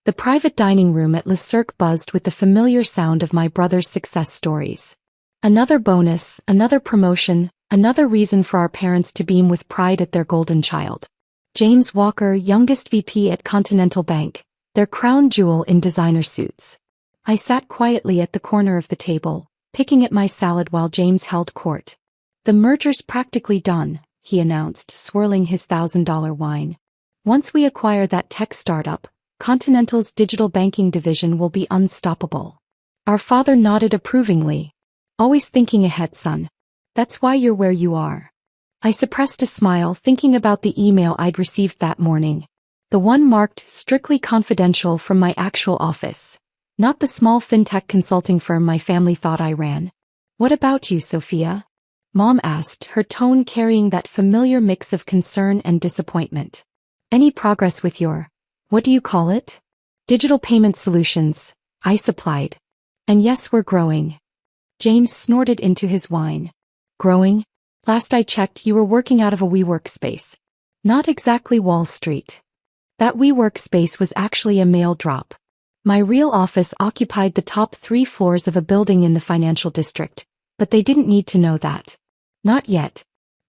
The private dining room at Le Cirque buzzed with the familiar sound of my brother's success stories. Another bonus, another promotion, another reason for our parents to beam with pride at their golden child. James Walker, youngest VP at Continental Bank, their crown jewel in designer suits. I sat quietly at the corner of the table, picking at my salad while James held court. "The merger's practically done," he announced, swirling his $1,000 wine. "Once we acquire that tech startup, Continental's digital banking division will be unstoppable." Our father nodded approvingly. "Always thinking ahead, son. That's why you're where you are." I suppressed a smile thinking about the email I'd received that morning. The one marked strictly confidential from my actual office. Not the small fintech consulting firm my family thought I ran. "What about you, Sophia?" Mom asked, her tone carrying that familiar mix of concern and disappointment. "Any progress with your, what do you call it? Digital payment solutions," I supplied. "And yes, we're growing." James snorted into his wine. "Growing? Last I checked, you were working out of a WeWork space. Not exactly Wall Street." That WeWork space was actually a mail drop. My real office occupied the top 3 floors of a building in the financial district, but they didn't need to know that. Not yet.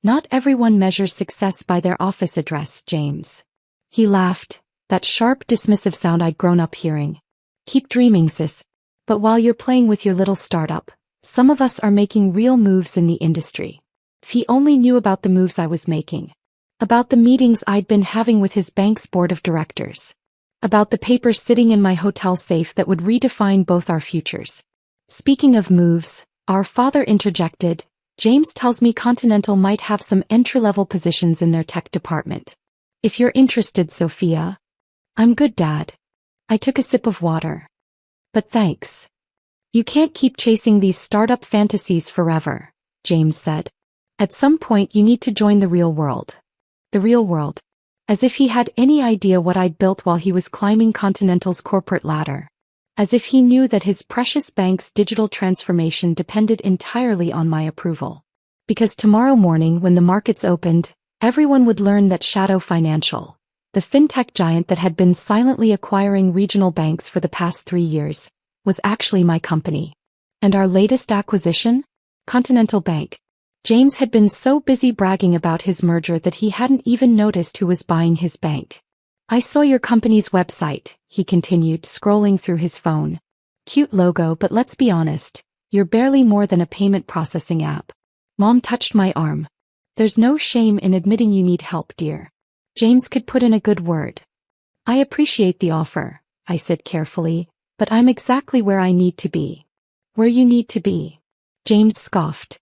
Not everyone measures success by their office address, James. He laughed, that sharp dismissive sound I'd grown up hearing. "Keep dreaming, sis. But while you're playing with your little startup, some of us are making real moves in the industry." If he only knew about the moves I was making. About the meetings I'd been having with his bank's board of directors. About the papers sitting in my hotel safe that would redefine both our futures. "Speaking of moves," our father interjected, "James tells me Continental might have some entry-level positions in their tech department. If you're interested, Sophia." "I'm good, Dad." I took a sip of water. "But thanks. You can't keep chasing these startup fantasies forever," James said. "At some point you need to join the real world." The real world. As if he had any idea what I'd built while he was climbing Continental's corporate ladder. As if he knew that his precious bank's digital transformation depended entirely on my approval. Because tomorrow morning when the markets opened, everyone would learn that Shadow Financial, the fintech giant that had been silently acquiring regional banks for the past 3 years, was actually my company. And our latest acquisition? Continental Bank. James had been so busy bragging about his merger that he hadn't even noticed who was buying his bank. "I saw your company's website," he continued, scrolling through his phone. "Cute logo, but let's be honest, you're barely more than a payment processing app." Mom touched my arm. "There's no shame in admitting you need help, dear. James could put in a good word." "I appreciate the offer," I said carefully, "but I'm exactly where I need to be." "Where you need to be?" James scoffed.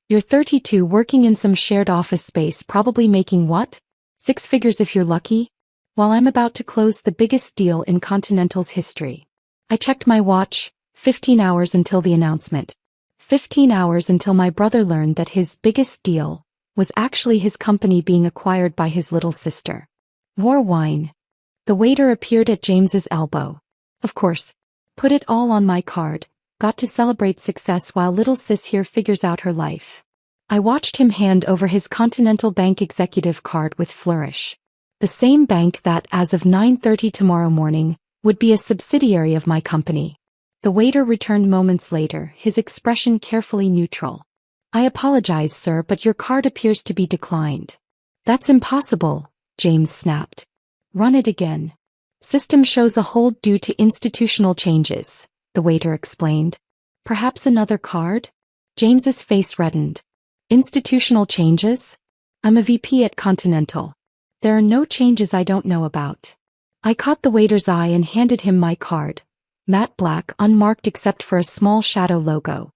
"You're 32 working in some shared office space, probably making what? 6 figures if you're lucky? While I'm about to close the biggest deal in Continental's history." I checked my watch, 15 hours until the announcement. 15 hours until my brother learned that his biggest deal was actually his company being acquired by his little sister. "More wine." The waiter appeared at James's elbow. "Of course. Put it all on my card. Got to celebrate success while little sis here figures out her life." I watched him hand over his Continental Bank executive card with flourish. The same bank that, as of 9:30 tomorrow morning, would be a subsidiary of my company. The waiter returned moments later, his expression carefully neutral. "I apologize, sir, but your card appears to be declined." "That's impossible," James snapped. "Run it again." "System shows a hold due to institutional changes," the waiter explained. "Perhaps another card?" James's face reddened. "Institutional changes? I'm a VP at Continental. There are no changes I don't know about." I caught the waiter's eye and handed him my card. Matte black, unmarked except for a small shadow logo.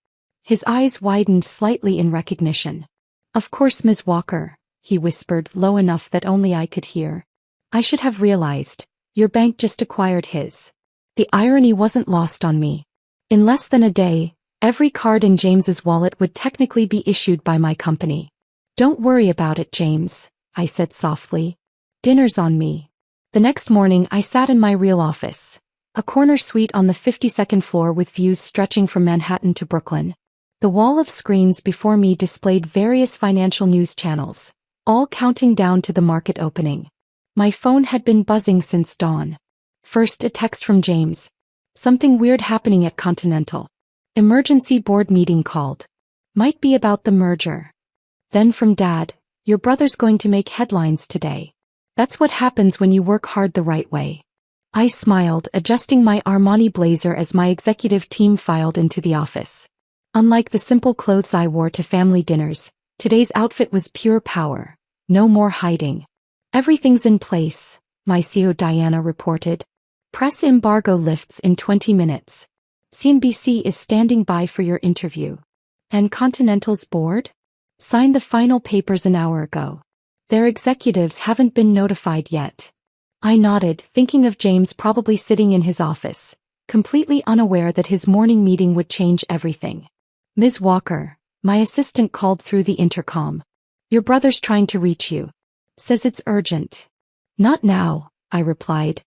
His eyes widened slightly in recognition. "Of course, Ms. Walker," he whispered low enough that only I could hear. "I should have realized. Your bank just acquired his." The irony wasn't lost on me. In less than a day, every card in James's wallet would technically be issued by my company. "Don't worry about it, James," I said softly. "Dinner's on me." The next morning I sat in my real office. A corner suite on the 52nd floor with views stretching from Manhattan to Brooklyn. The wall of screens before me displayed various financial news channels, all counting down to the market opening. My phone had been buzzing since dawn. First, a text from James. Something weird happening at Continental. Emergency board meeting called. Might be about the merger. Then from Dad, your brother's going to make headlines today. That's what happens when you work hard the right way. I smiled, adjusting my Armani blazer as my executive team filed into the office. Unlike the simple clothes I wore to family dinners, today's outfit was pure power. No more hiding. Everything's in place, my CEO Diana reported. Press embargo lifts in 20 minutes. CNBC is standing by for your interview. And Continental's board? Signed the final papers an hour ago. Their executives haven't been notified yet. I nodded, thinking of James probably sitting in his office, completely unaware that his morning meeting would change everything. Ms. Walker, my assistant called through the intercom. Your brother's trying to reach you. Says it's urgent. Not now, I replied.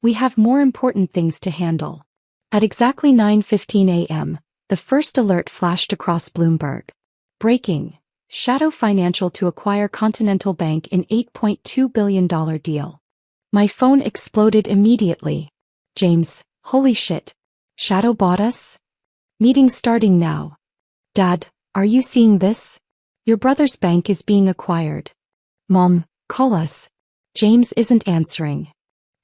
We have more important things to handle. At exactly 9:15 a.m., the first alert flashed across Bloomberg. Breaking. Shadow Financial to acquire Continental Bank in $8.2 billion deal. My phone exploded immediately. James, holy shit. Shadow bought us? Meeting starting now. Dad, are you seeing this? Your brother's bank is being acquired. Mom, call us. James isn't answering.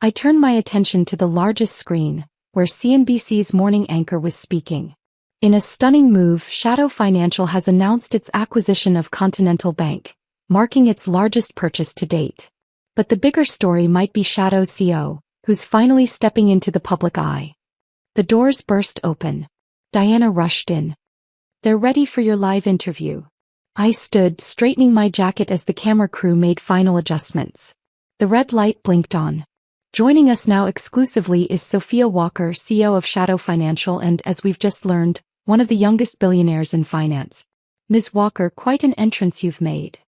I turned my attention to the largest screen, where CNBC's morning anchor was speaking. In a stunning move, Shadow Financial has announced its acquisition of Continental Bank, marking its largest purchase to date. But the bigger story might be Shadow's CEO, who's finally stepping into the public eye. The doors burst open. Diana rushed in. They're ready for your live interview. I stood, straightening my jacket as the camera crew made final adjustments. The red light blinked on. Joining us now exclusively is Sophia Walker, CEO of Shadow Financial and, as we've just learned, one of the youngest billionaires in finance. Ms. Walker, quite an entrance you've made.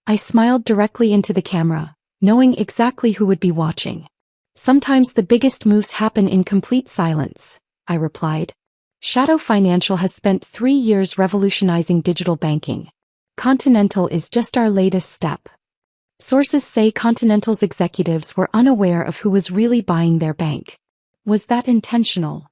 I smiled directly into the camera, knowing exactly who would be watching. Sometimes the biggest moves happen in complete silence, I replied. Shadow Financial has spent 3 years revolutionizing digital banking. Continental is just our latest step. Sources say Continental's executives were unaware of who was really buying their bank. Was that intentional?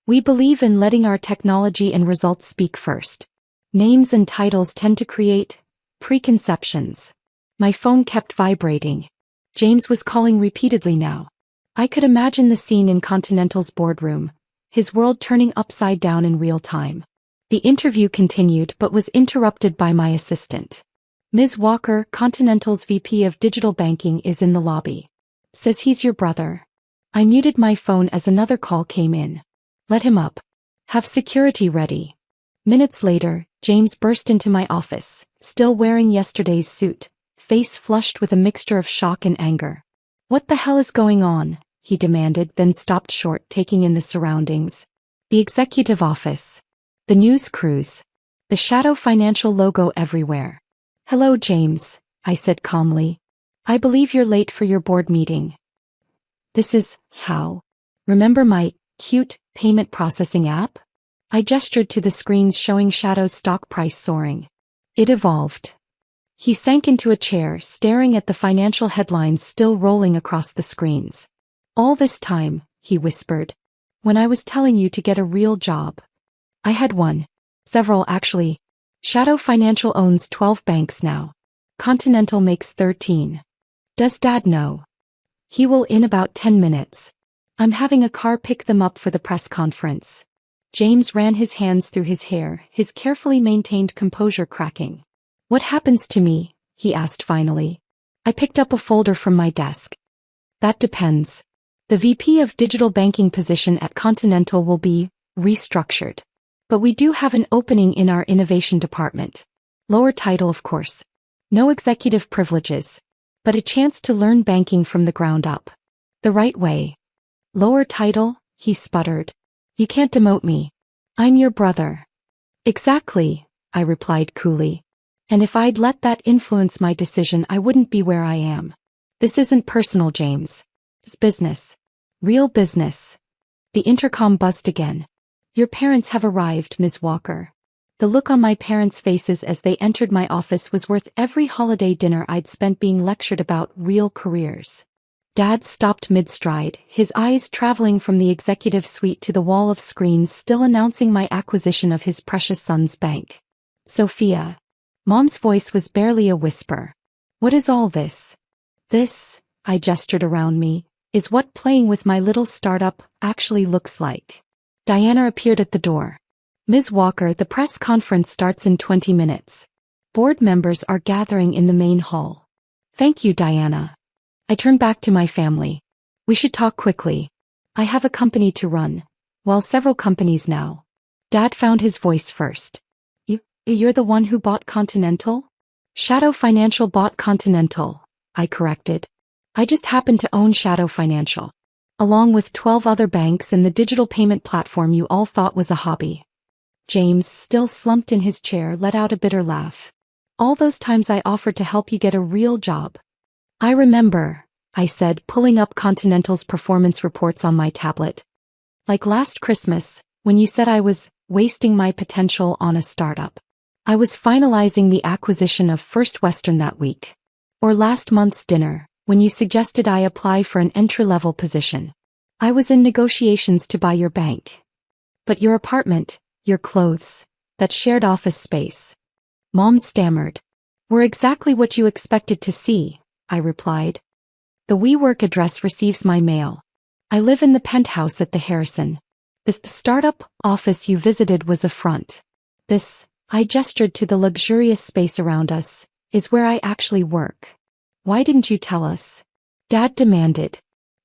We believe in letting our technology and results speak first. Names and titles tend to create preconceptions. My phone kept vibrating. James was calling repeatedly now. I could imagine the scene in Continental's boardroom, his world turning upside down in real time. The interview continued but was interrupted by my assistant. Ms. Walker, Continental's VP of Digital Banking, is in the lobby. Says he's your brother. I muted my phone as another call came in. Let him up. Have security ready. Minutes later, James burst into my office, still wearing yesterday's suit, face flushed with a mixture of shock and anger. What the hell is going on? He demanded, then stopped short, taking in the surroundings. The executive office. The news crews. The Shadow Financial logo everywhere. Hello, James, I said calmly. I believe you're late for your board meeting. This is how. Remember my cute payment processing app? I gestured to the screens showing Shadow's stock price soaring. It evolved. He sank into a chair, staring at the financial headlines still rolling across the screens. All this time, he whispered. When I was telling you to get a real job. I had one. Several, actually. Shadow Financial owns 12 banks now. Continental makes 13. Does Dad know? He will in about 10 minutes. I'm having a car pick them up for the press conference. James ran his hands through his hair, his carefully maintained composure cracking. What happens to me? He asked finally. I picked up a folder from my desk. That depends. The VP of Digital Banking position at Continental will be restructured. But we do have an opening in our innovation department. Lower title, of course. No executive privileges. But a chance to learn banking from the ground up. The right way. Lower title, he sputtered. You can't demote me. I'm your brother. Exactly, I replied coolly. And if I'd let that influence my decision, I wouldn't be where I am. This isn't personal, James. It's business. Real business. The intercom buzzed again. Your parents have arrived, Ms. Walker. The look on my parents' faces as they entered my office was worth every holiday dinner I'd spent being lectured about real careers. Dad stopped mid-stride, his eyes traveling from the executive suite to the wall of screens still announcing my acquisition of his precious son's bank. Sophia. Mom's voice was barely a whisper. What is all this? This, I gestured around me, is what playing with my little startup actually looks like. Diana appeared at the door. Ms. Walker, the press conference starts in 20 minutes. Board members are gathering in the main hall. Thank you, Diana. I turned back to my family. We should talk quickly. I have a company to run. Well, several companies now. Dad found his voice first. You're the one who bought Continental? Shadow Financial bought Continental, I corrected. I just happen to own Shadow Financial, along with 12 other banks and the digital payment platform you all thought was a hobby. James, still slumped in his chair, let out a bitter laugh. All those times I offered to help you get a real job. I remember, I said, pulling up Continental's performance reports on my tablet. Like last Christmas, when you said I was wasting my potential on a startup. I was finalizing the acquisition of First Western that week. Or last month's dinner, when you suggested I apply for an entry-level position. I was in negotiations to buy your bank. But your apartment, your clothes, that shared office space. Mom stammered. Were exactly what you expected to see, I replied. The WeWork address receives my mail. I live in the penthouse at the Harrison. The startup office you visited was a front. This, I gestured to the luxurious space around us, is where I actually work. Why didn't you tell us? Dad demanded.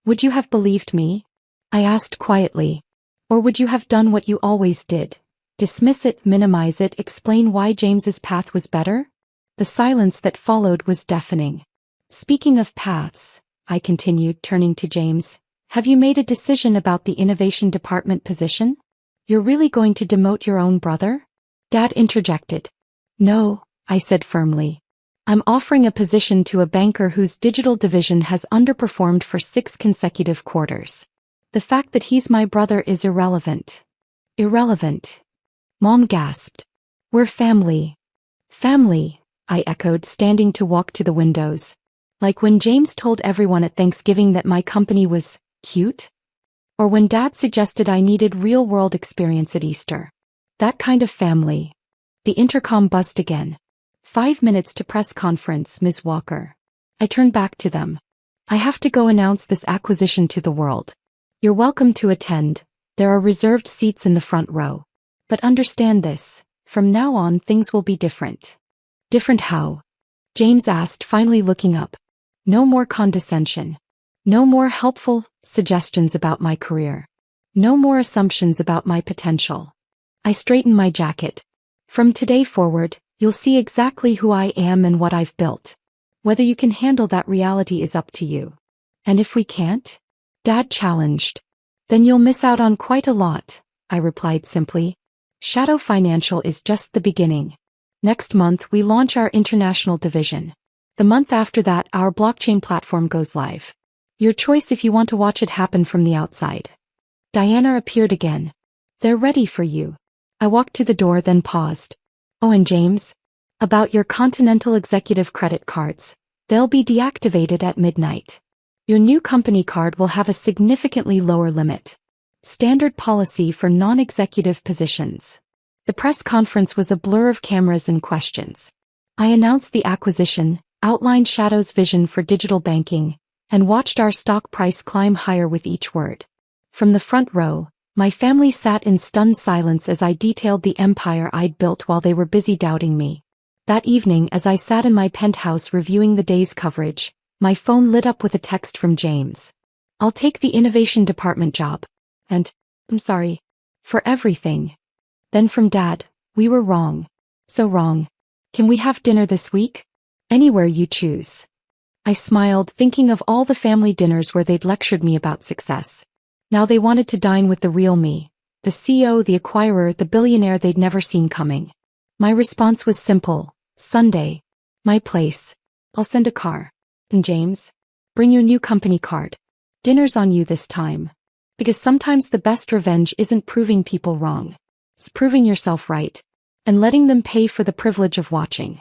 Would you have believed me? I asked quietly. Or would you have done what you always did? Dismiss it, minimize it, explain why James's path was better? The silence that followed was deafening. Speaking of paths, I continued, turning to James, have you made a decision about the innovation department position? You're really going to demote your own brother? Dad interjected. No, I said firmly. I'm offering a position to a banker whose digital division has underperformed for 6 consecutive quarters. The fact that he's my brother is irrelevant. Irrelevant. Mom gasped. We're family. Family, I echoed, standing to walk to the windows. Like when James told everyone at Thanksgiving that my company was cute? Or when Dad suggested I needed real-world experience at Easter. That kind of family. The intercom buzzed again. 5 minutes to press conference, Ms. Walker. I turned back to them. I have to go announce this acquisition to the world. You're welcome to attend. There are reserved seats in the front row. But understand this, from now on things will be different. Different how? James asked, finally looking up. No more condescension. No more helpful suggestions about my career. No more assumptions about my potential. I straightened my jacket. From today forward, you'll see exactly who I am and what I've built. Whether you can handle that reality is up to you. And if we can't? Dad challenged. Then you'll miss out on quite a lot, I replied simply. Shadow Financial is just the beginning. Next month we launch our international division. The month after that our blockchain platform goes live. Your choice if you want to watch it happen from the outside. Diana appeared again. They're ready for you. I walked to the door, then paused. Oh, and James? About your Continental executive credit cards. They'll be deactivated at midnight. Your new company card will have a significantly lower limit. Standard policy for non-executive positions. The press conference was a blur of cameras and questions. I announced the acquisition, outlined Shadow's vision for digital banking, and watched our stock price climb higher with each word. From the front row, my family sat in stunned silence as I detailed the empire I'd built while they were busy doubting me. That evening, as I sat in my penthouse reviewing the day's coverage, my phone lit up with a text from James. I'll take the innovation department job. And, I'm sorry. For everything. Then from Dad, we were wrong. So wrong. Can we have dinner this week? Anywhere you choose. I smiled, thinking of all the family dinners where they'd lectured me about success. Now they wanted to dine with the real me, the CEO, the acquirer, the billionaire they'd never seen coming. My response was simple. Sunday. My place. I'll send a car. And James, bring your new company card. Dinner's on you this time. Because sometimes the best revenge isn't proving people wrong. It's proving yourself right. And letting them pay for the privilege of watching.